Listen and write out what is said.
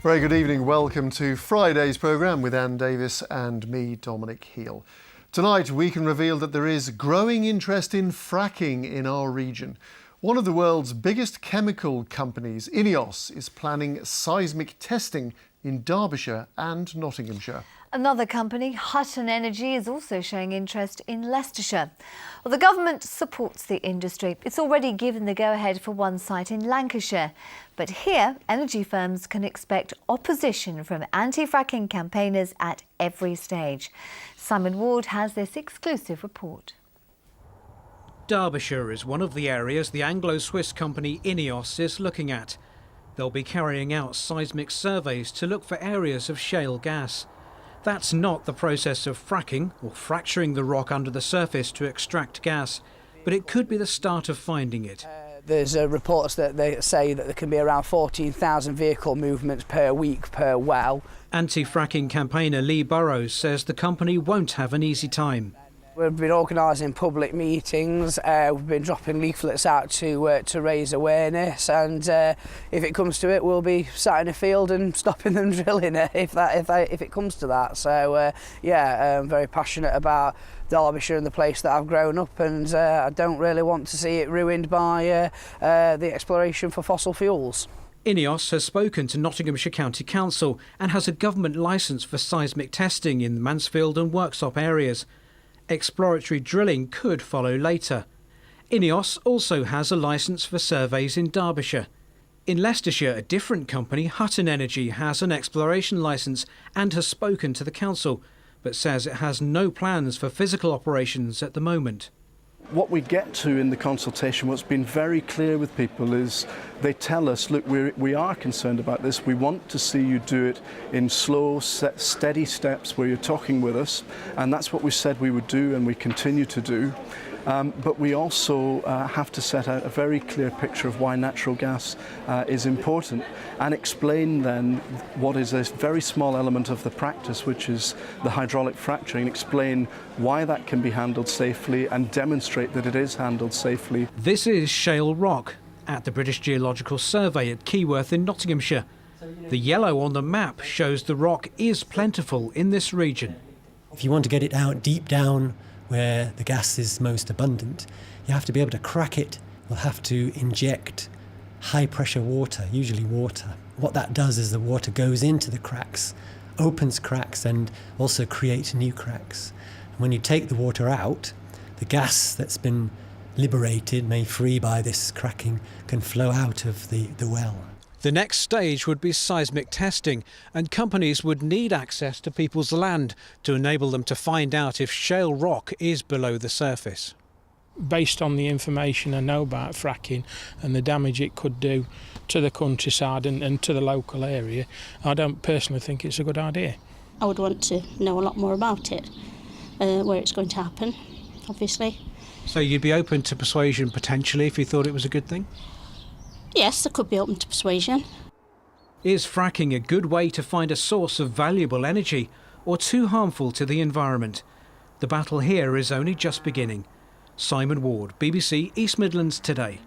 Very good evening. Welcome to Friday's programme with Anne Davis and me, Dominic Heel. Tonight we can reveal that there is growing interest in fracking in our region. One of the world's biggest chemical companies, Ineos, is planning seismic testing in Derbyshire and Nottinghamshire. Another company, Hutton Energy, is also showing interest in Leicestershire. Well, the government supports the industry. It's already given the go-ahead for one site in Lancashire. But here, energy firms can expect opposition from anti-fracking campaigners at every stage. Simon Ward has this exclusive report. Derbyshire is one of the areas the Anglo-Swiss company Ineos is looking at. They'll be carrying out seismic surveys to look for areas of shale gas. That's not the process of fracking, or fracturing the rock under the surface to extract gas, but it could be the start of finding it. There's reports that they say that there can be around 14,000 vehicle movements per week per well. Anti-fracking campaigner Lee Burrows says the company won't have an easy time. We've been organising public meetings, we've been dropping leaflets out to raise awareness, and if it comes to it, we'll be sat in a field and stopping them drilling it if it comes to that. So I'm very passionate about Derbyshire and the place that I've grown up, and I don't really want to see it ruined by the exploration for fossil fuels. Ineos has spoken to Nottinghamshire County Council and has a government licence for seismic testing in the Mansfield and Worksop areas. Exploratory drilling could follow later. Ineos also has a licence for surveys in Derbyshire. In Leicestershire, a different company, Hutton Energy, has an exploration licence and has spoken to the council, but says it has no plans for physical operations at the moment. What we get to in the consultation, what's been very clear with people is they tell us, look, we are concerned about this. We want to see you do it in slow, steady steps where you're talking with us. And that's what we said we would do, and we continue to do. But we also have to set out a very clear picture of why natural gas is important, and explain then what is a very small element of the practice, which is the hydraulic fracturing, explain why that can be handled safely and demonstrate that it is handled safely. This is shale rock at the British Geological Survey at Keyworth in Nottinghamshire. The yellow on the map shows the rock is plentiful in this region. If you want to get it out deep down where the gas is most abundant, you have to be able to crack it. You'll have to inject high pressure water, usually water. What that does is the water goes into the cracks, opens cracks, and also creates new cracks. And when you take the water out, the gas that's been liberated, made free by this cracking, can flow out of the well. The next stage would be seismic testing, and companies would need access to people's land to enable them to find out if shale rock is below the surface. Based on the information I know about fracking and the damage it could do to the countryside and to the local area, I don't personally think it's a good idea. I would want to know a lot more about it, where it's going to happen, obviously. So you'd be open to persuasion potentially if you thought it was a good thing? Yes, I could be open to persuasion. Is fracking a good way to find a source of valuable energy, or too harmful to the environment? The battle here is only just beginning. Simon Ward, BBC East Midlands Today.